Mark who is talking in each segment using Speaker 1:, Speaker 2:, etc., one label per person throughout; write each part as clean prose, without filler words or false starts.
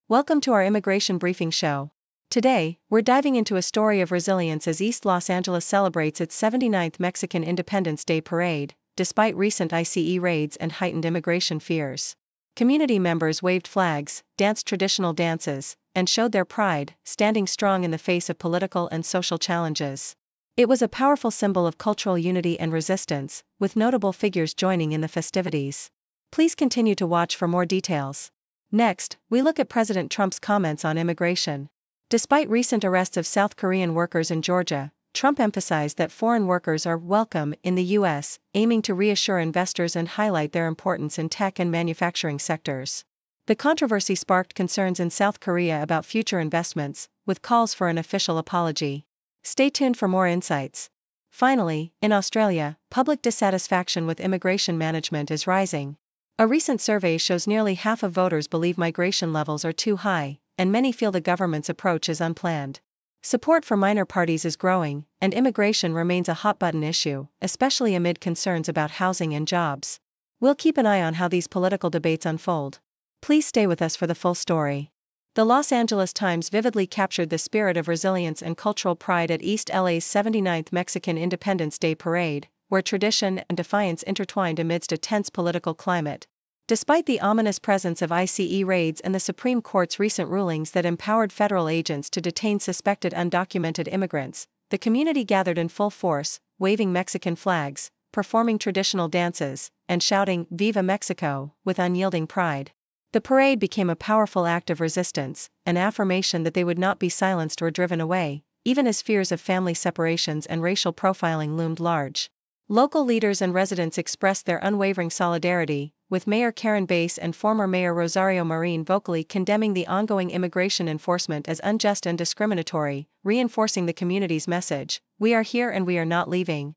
Speaker 1: Welcome to our immigration briefing show. Today, we're diving into a story of resilience as East Los Angeles celebrates its 79th Mexican Independence Day parade, despite recent ICE raids and heightened immigration fears. Community members waved flags, danced traditional dances, and showed their pride, standing strong in the face of political and social challenges. It was a powerful symbol of cultural unity and resistance, with notable figures joining in the festivities. Please continue to watch for more details. Next, we look at President Trump's comments on immigration. Despite recent arrests of South Korean workers in Georgia, Trump emphasized that foreign workers are welcome in the U.S., aiming to reassure investors and highlight their importance in tech and manufacturing sectors. The controversy sparked concerns in South Korea about future investments, with calls for an official apology. Stay tuned for more insights. Finally, in Australia, public dissatisfaction with immigration management is rising. A recent survey shows nearly half of voters believe migration levels are too high, and many feel the government's approach is unplanned. Support for minor parties is growing, and immigration remains a hot-button issue, especially amid concerns about housing and jobs. We'll keep an eye on how these political debates unfold. Please stay with us for the full story. The Los Angeles Times vividly captured the spirit of resilience and cultural pride at East LA's 79th Mexican Independence Day parade, where tradition and defiance intertwined amidst a tense political climate. Despite the ominous presence of ICE raids and the Supreme Court's recent rulings that empowered federal agents to detain suspected undocumented immigrants, the community gathered in full force, waving Mexican flags, performing traditional dances, and shouting "Viva Mexico" with unyielding pride. The parade became a powerful act of resistance, an affirmation that they would not be silenced or driven away, even as fears of family separations and racial profiling loomed large. Local leaders and residents expressed their unwavering solidarity, with Mayor Karen Bass and former Mayor Rosario Marin vocally condemning the ongoing immigration enforcement as unjust and discriminatory, reinforcing the community's message, "We are here and we are not leaving."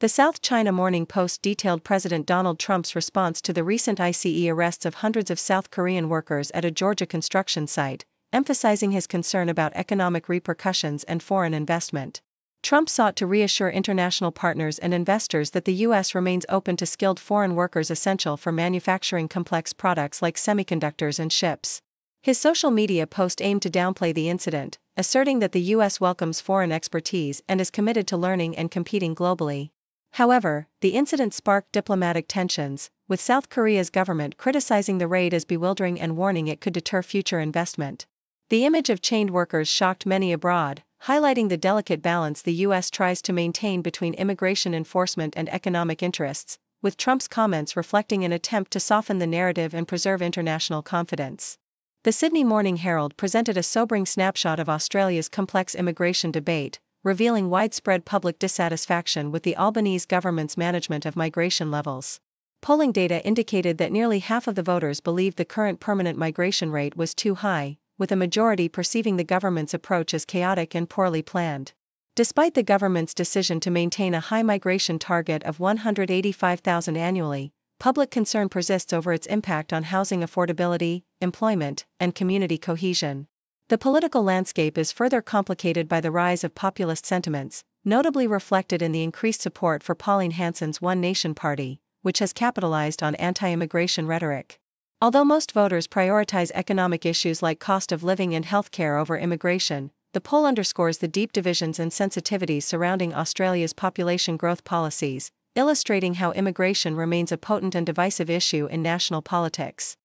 Speaker 1: The South China Morning Post detailed President Donald Trump's response to the recent ICE arrests of hundreds of South Korean workers at a Georgia construction site, emphasizing his concern about economic repercussions and foreign investment. Trump sought to reassure international partners and investors that the U.S. remains open to skilled foreign workers essential for manufacturing complex products like semiconductors and chips. His social media post aimed to downplay the incident, asserting that the U.S. welcomes foreign expertise and is committed to learning and competing globally. However, the incident sparked diplomatic tensions, with South Korea's government criticizing the raid as bewildering and warning it could deter future investment. The image of chained workers shocked many abroad, highlighting the delicate balance the U.S. tries to maintain between immigration enforcement and economic interests, with Trump's comments reflecting an attempt to soften the narrative and preserve international confidence. The Sydney Morning Herald presented a sobering snapshot of Australia's complex immigration debate, revealing widespread public dissatisfaction with the Albanese government's management of migration levels. Polling data indicated that nearly half of the voters believed the current permanent migration rate was too high, with a majority perceiving the government's approach as chaotic and poorly planned. Despite the government's decision to maintain a high migration target of 185,000 annually, public concern persists over its impact on housing affordability, employment, and community cohesion. The political landscape is further complicated by the rise of populist sentiments, notably reflected in the increased support for Pauline Hanson's One Nation Party, which has capitalized on anti-immigration rhetoric. Although most voters prioritize economic issues like cost of living and healthcare over immigration, the poll underscores the deep divisions and sensitivities surrounding Australia's population growth policies, illustrating how immigration remains a potent and divisive issue in national politics.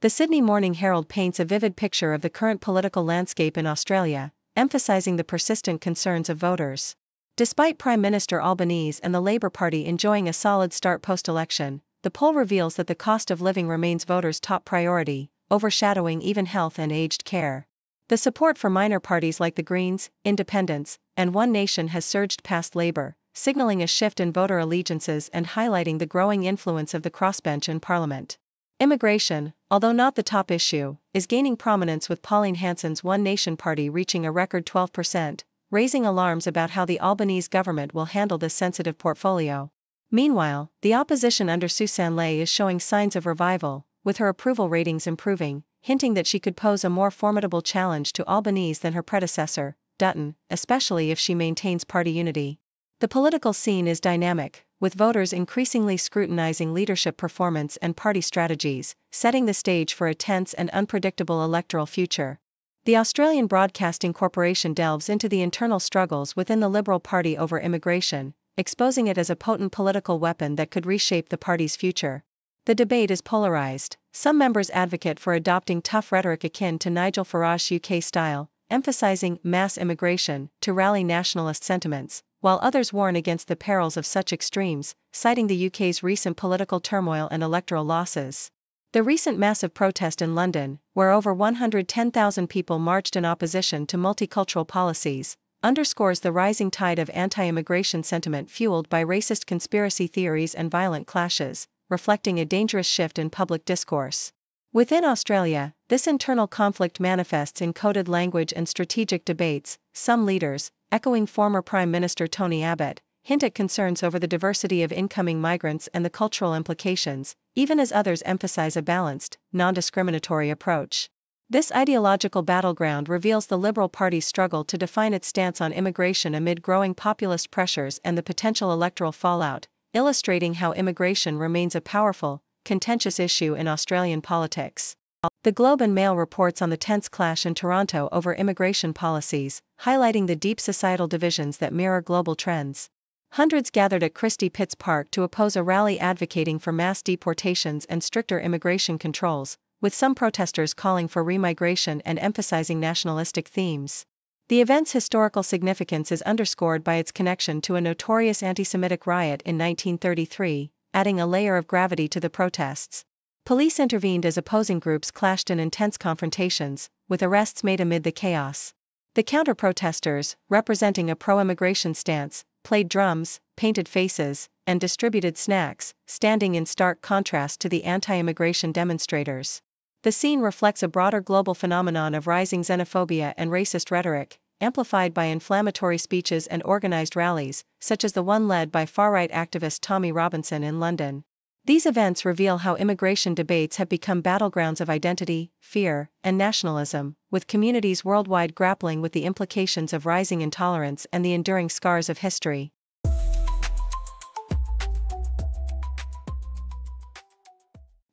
Speaker 1: The Sydney Morning Herald paints a vivid picture of the current political landscape in Australia, emphasizing the persistent concerns of voters. Despite Prime Minister Albanese and the Labour Party enjoying a solid start post-election, the poll reveals that the cost of living remains voters' top priority, overshadowing even health and aged care. The support for minor parties like the Greens, Independents, and One Nation has surged past Labour, signalling a shift in voter allegiances and highlighting the growing influence of the crossbench in Parliament. Immigration, although not the top issue, is gaining prominence with Pauline Hanson's One Nation Party reaching a record 12%, raising alarms about how the Albanese government will handle this sensitive portfolio. Meanwhile, the opposition under Susan Ley is showing signs of revival, with her approval ratings improving, hinting that she could pose a more formidable challenge to Albanese than her predecessor, Dutton, especially if she maintains party unity. The political scene is dynamic, with voters increasingly scrutinizing leadership performance and party strategies, setting the stage for a tense and unpredictable electoral future. The Australian Broadcasting Corporation delves into the internal struggles within the Liberal Party over immigration, exposing it as a potent political weapon that could reshape the party's future. The debate is polarized. Some members advocate for adopting tough rhetoric akin to Nigel Farage's UK style, emphasizing mass immigration to rally nationalist sentiments, while others warn against the perils of such extremes, citing the UK's recent political turmoil and electoral losses. The recent massive protest in London, where over 110,000 people marched in opposition to multicultural policies, underscores the rising tide of anti-immigration sentiment fueled by racist conspiracy theories and violent clashes, reflecting a dangerous shift in public discourse. Within Australia, this internal conflict manifests in coded language and strategic debates. Some leaders, echoing former Prime Minister Tony Abbott, hint at concerns over the diversity of incoming migrants and the cultural implications, even as others emphasize a balanced, non-discriminatory approach. This ideological battleground reveals the Liberal Party's struggle to define its stance on immigration amid growing populist pressures and the potential electoral fallout, illustrating how immigration remains a powerful, contentious issue in Australian politics. The Globe and Mail reports on the tense clash in Toronto over immigration policies, highlighting the deep societal divisions that mirror global trends. Hundreds gathered at Christie Pitts Park to oppose a rally advocating for mass deportations and stricter immigration controls, with some protesters calling for remigration and emphasizing nationalistic themes. The event's historical significance is underscored by its connection to a notorious anti-Semitic riot in 1933, adding a layer of gravity to the protests. Police intervened as opposing groups clashed in intense confrontations, with arrests made amid the chaos. The counter-protesters, representing a pro-immigration stance, played drums, painted faces, and distributed snacks, standing in stark contrast to the anti-immigration demonstrators. The scene reflects a broader global phenomenon of rising xenophobia and racist rhetoric, amplified by inflammatory speeches and organized rallies, such as the one led by far-right activist Tommy Robinson in London. These events reveal how immigration debates have become battlegrounds of identity, fear, and nationalism, with communities worldwide grappling with the implications of rising intolerance and the enduring scars of history.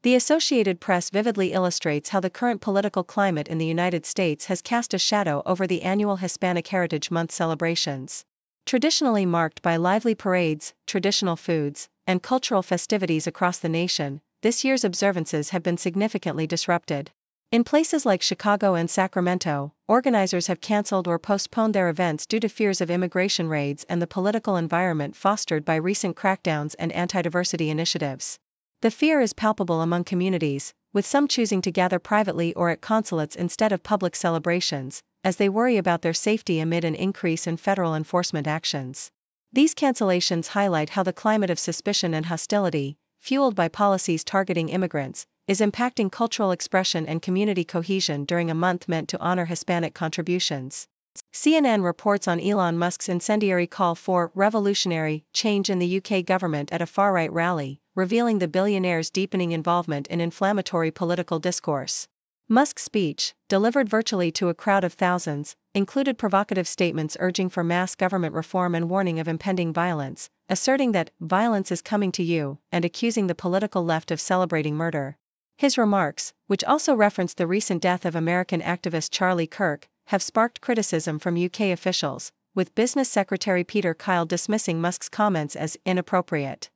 Speaker 1: The Associated Press vividly illustrates how the current political climate in the United States has cast a shadow over the annual Hispanic Heritage Month celebrations. Traditionally marked by lively parades, traditional foods, and cultural festivities across the nation, this year's observances have been significantly disrupted. In places like Chicago and Sacramento, organizers have canceled or postponed their events due to fears of immigration raids and the political environment fostered by recent crackdowns and anti-diversity initiatives. The fear is palpable among communities, with some choosing to gather privately or at consulates instead of public celebrations, as they worry about their safety amid an increase in federal enforcement actions. These cancellations highlight how the climate of suspicion and hostility, fueled by policies targeting immigrants, is impacting cultural expression and community cohesion during a month meant to honor Hispanic contributions. CNN reports on Elon Musk's incendiary call for revolutionary change in the UK government at a far-right rally, revealing the billionaire's deepening involvement in inflammatory political discourse. Musk's speech, delivered virtually to a crowd of thousands, included provocative statements urging for mass government reform and warning of impending violence, asserting that violence is coming to you, and accusing the political left of celebrating murder. His remarks, which also referenced the recent death of American activist Charlie Kirk, have sparked criticism from UK officials, with Business Secretary Peter Kyle dismissing Musk's comments as inappropriate.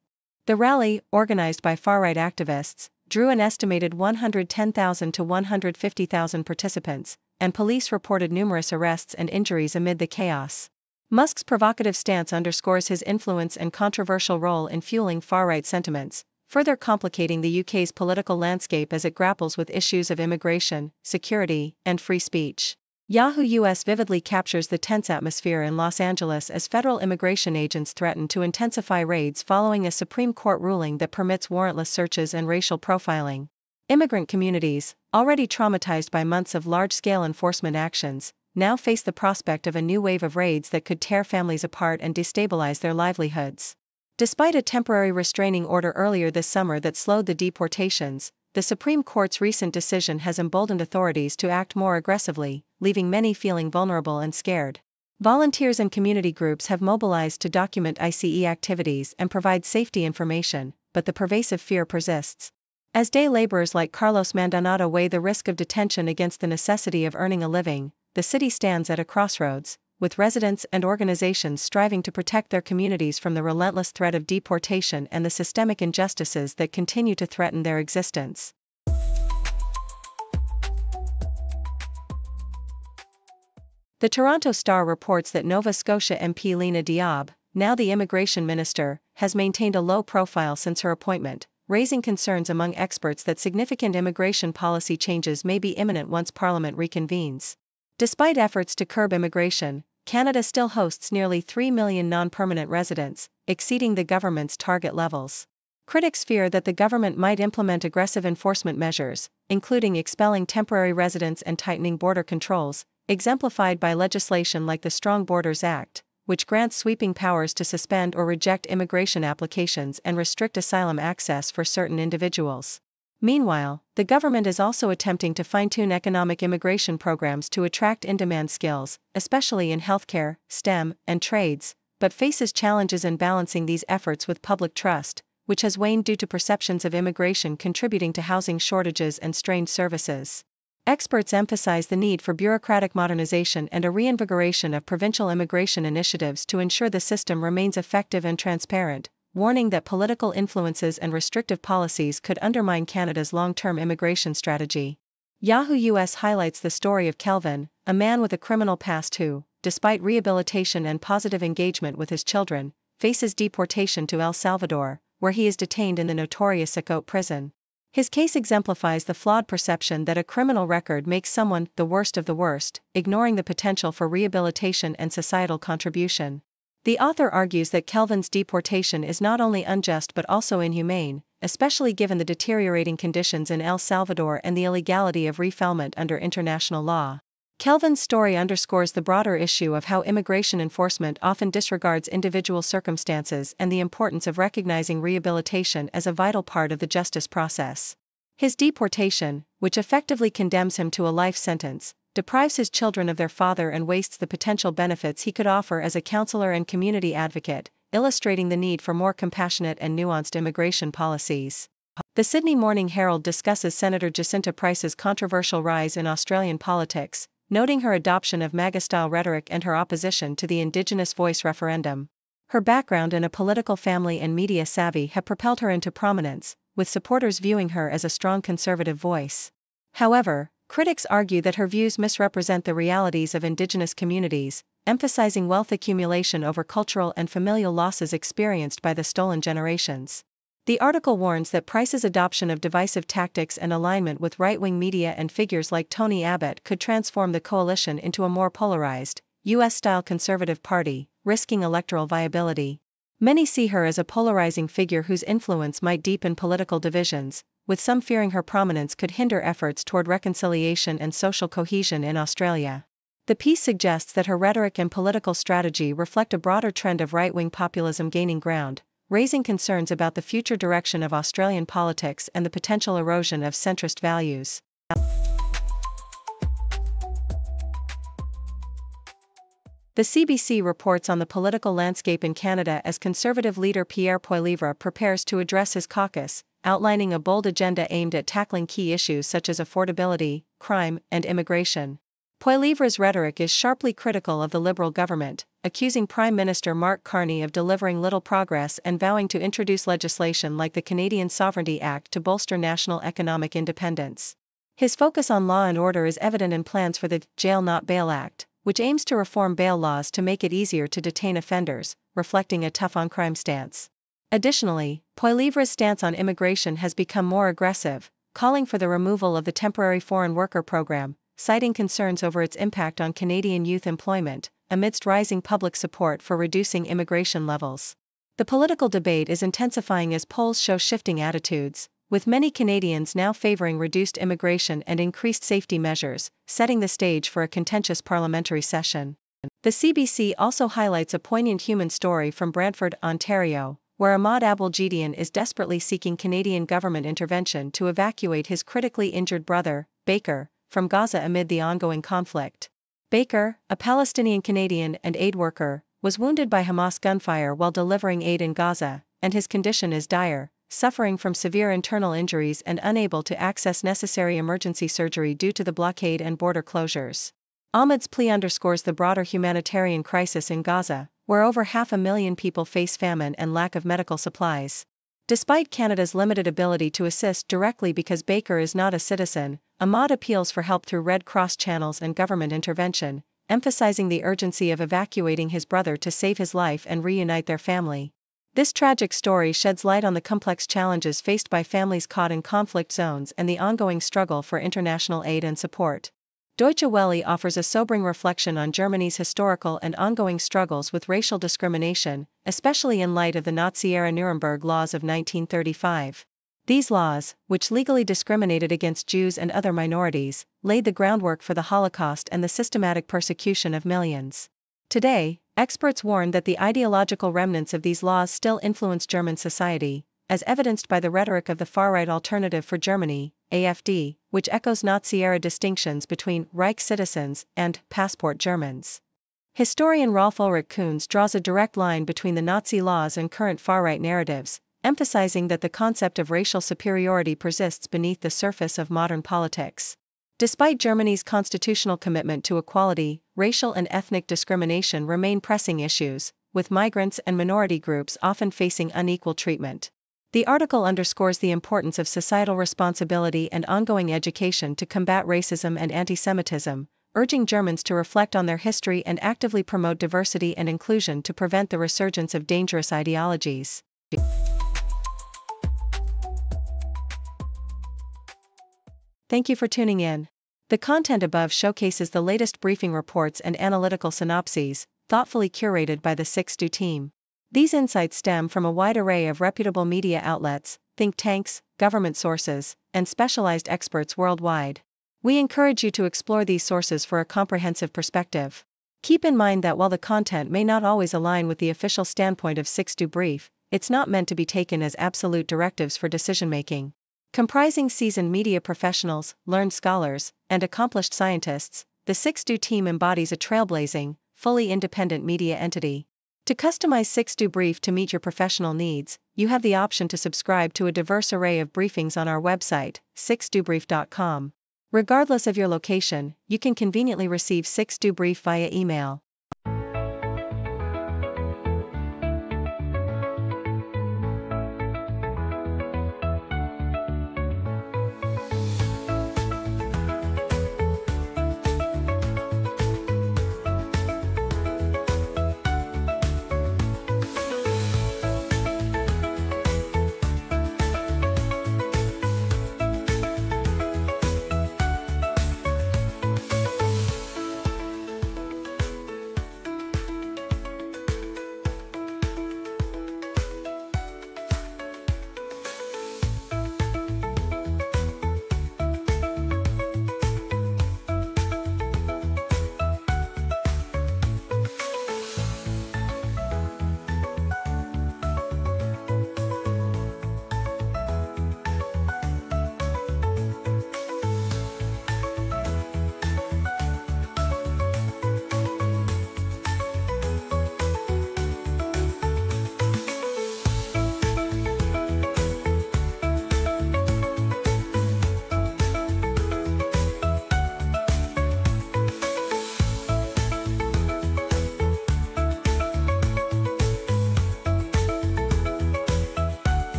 Speaker 1: The rally, organized by far-right activists, drew an estimated 110,000 to 150,000 participants, and police reported numerous arrests and injuries amid the chaos. Musk's provocative stance underscores his influence and controversial role in fueling far-right sentiments, further complicating the UK's political landscape as it grapples with issues of immigration, security, and free speech. Yahoo US vividly captures the tense atmosphere in Los Angeles as federal immigration agents threaten to intensify raids following a Supreme Court ruling that permits warrantless searches and racial profiling. Immigrant communities, already traumatized by months of large-scale enforcement actions, now face the prospect of a new wave of raids that could tear families apart and destabilize their livelihoods. Despite a temporary restraining order earlier this summer that slowed the deportations, the Supreme Court's recent decision has emboldened authorities to act more aggressively, leaving many feeling vulnerable and scared. Volunteers and community groups have mobilized to document ICE activities and provide safety information, but the pervasive fear persists. As day laborers like Carlos Maldonado weigh the risk of detention against the necessity of earning a living, the city stands at a crossroads, with residents and organizations striving to protect their communities from the relentless threat of deportation and the systemic injustices that continue to threaten their existence. The Toronto Star reports that Nova Scotia MP Lena Diab, now the immigration minister, has maintained a low profile since her appointment, raising concerns among experts that significant immigration policy changes may be imminent once Parliament reconvenes. Despite efforts to curb immigration, Canada still hosts nearly 3 million non-permanent residents, exceeding the government's target levels. Critics fear that the government might implement aggressive enforcement measures, including expelling temporary residents and tightening border controls, exemplified by legislation like the Strong Borders Act, which grants sweeping powers to suspend or reject immigration applications and restrict asylum access for certain individuals. Meanwhile, the government is also attempting to fine-tune economic immigration programs to attract in-demand skills, especially in healthcare, STEM, and trades, but faces challenges in balancing these efforts with public trust, which has waned due to perceptions of immigration contributing to housing shortages and strained services. Experts emphasize the need for bureaucratic modernization and a reinvigoration of provincial immigration initiatives to ensure the system remains effective and transparent, warning that political influences and restrictive policies could undermine Canada's long-term immigration strategy. Yahoo US highlights the story of Kelvin, a man with a criminal past who, despite rehabilitation and positive engagement with his children, faces deportation to El Salvador, where he is detained in the notorious Sacote prison. His case exemplifies the flawed perception that a criminal record makes someone the worst of the worst, ignoring the potential for rehabilitation and societal contribution. The author argues that Kelvin's deportation is not only unjust but also inhumane, especially given the deteriorating conditions in El Salvador and the illegality of refoulement under international law. Kelvin's story underscores the broader issue of how immigration enforcement often disregards individual circumstances and the importance of recognizing rehabilitation as a vital part of the justice process. His deportation, which effectively condemns him to a life sentence, deprives his children of their father and wastes the potential benefits he could offer as a counselor and community advocate, illustrating the need for more compassionate and nuanced immigration policies. The Sydney Morning Herald discusses Senator Jacinta Price's controversial rise in Australian politics, noting her adoption of MAGA-style rhetoric and her opposition to the Indigenous voice referendum. Her background in a political family and media savvy have propelled her into prominence, with supporters viewing her as a strong conservative voice. However, critics argue that her views misrepresent the realities of Indigenous communities, emphasizing wealth accumulation over cultural and familial losses experienced by the stolen generations. The article warns that Price's adoption of divisive tactics and alignment with right-wing media and figures like Tony Abbott could transform the coalition into a more polarized, US-style conservative party, risking electoral viability. Many see her as a polarizing figure whose influence might deepen political divisions, with some fearing her prominence could hinder efforts toward reconciliation and social cohesion in Australia. The piece suggests that her rhetoric and political strategy reflect a broader trend of right-wing populism gaining ground, raising concerns about the future direction of Australian politics and the potential erosion of centrist values. The CBC reports on the political landscape in Canada as Conservative leader Pierre Poilievre prepares to address his caucus, outlining a bold agenda aimed at tackling key issues such as affordability, crime, and immigration. Poilievre's rhetoric is sharply critical of the Liberal government, accusing Prime Minister Mark Carney of delivering little progress and vowing to introduce legislation like the Canadian Sovereignty Act to bolster national economic independence. His focus on law and order is evident in plans for the Jail Not Bail Act, which aims to reform bail laws to make it easier to detain offenders, reflecting a tough-on-crime stance. Additionally, Poilievre's stance on immigration has become more aggressive, calling for the removal of the Temporary Foreign Worker Program, citing concerns over its impact on Canadian youth employment, amidst rising public support for reducing immigration levels. The political debate is intensifying as polls show shifting attitudes, with many Canadians now favoring reduced immigration and increased safety measures, setting the stage for a contentious parliamentary session. The CBC also highlights a poignant human story from Brantford, Ontario, where Ahmad Abul-Gideon is desperately seeking Canadian government intervention to evacuate his critically injured brother, Baker, from Gaza amid the ongoing conflict. Baker, a Palestinian Canadian and aid worker, was wounded by Hamas gunfire while delivering aid in Gaza, and his condition is dire, suffering from severe internal injuries and unable to access necessary emergency surgery due to the blockade and border closures. Ahmed's plea underscores the broader humanitarian crisis in Gaza, where over 500,000 people face famine and lack of medical supplies. Despite Canada's limited ability to assist directly because Baker is not a citizen, Ahmad appeals for help through Red Cross channels and government intervention, emphasizing the urgency of evacuating his brother to save his life and reunite their family. This tragic story sheds light on the complex challenges faced by families caught in conflict zones and the ongoing struggle for international aid and support. Deutsche Welle offers a sobering reflection on Germany's historical and ongoing struggles with racial discrimination, especially in light of the Nazi-era Nuremberg laws of 1935. These laws, which legally discriminated against Jews and other minorities, laid the groundwork for the Holocaust and the systematic persecution of millions. Today, experts warn that the ideological remnants of these laws still influence German society, as evidenced by the rhetoric of the far-right Alternative for Germany, AfD, which echoes Nazi-era distinctions between Reich citizens and passport Germans. Historian Rolf Ulrich Kunz draws a direct line between the Nazi laws and current far-right narratives, emphasizing that the concept of racial superiority persists beneath the surface of modern politics. Despite Germany's constitutional commitment to equality, racial and ethnic discrimination remain pressing issues, with migrants and minority groups often facing unequal treatment. The article underscores the importance of societal responsibility and ongoing education to combat racism and anti-Semitism, urging Germans to reflect on their history and actively promote diversity and inclusion to prevent the resurgence of dangerous ideologies. Thank you for tuning in. The content above showcases the latest briefing reports and analytical synopses, thoughtfully curated by the 6Do team. These insights stem from a wide array of reputable media outlets, think tanks, government sources, and specialized experts worldwide. We encourage you to explore these sources for a comprehensive perspective. Keep in mind that while the content may not always align with the official standpoint of 6Do Brief, it's not meant to be taken as absolute directives for decision-making. Comprising seasoned media professionals, learned scholars, and accomplished scientists, the 6Do team embodies a trailblazing, fully independent media entity. To customize 6Do Brief to meet your professional needs, you have the option to subscribe to a diverse array of briefings on our website, 6dobrief.com. Regardless of your location, you can conveniently receive 6Do Brief via email.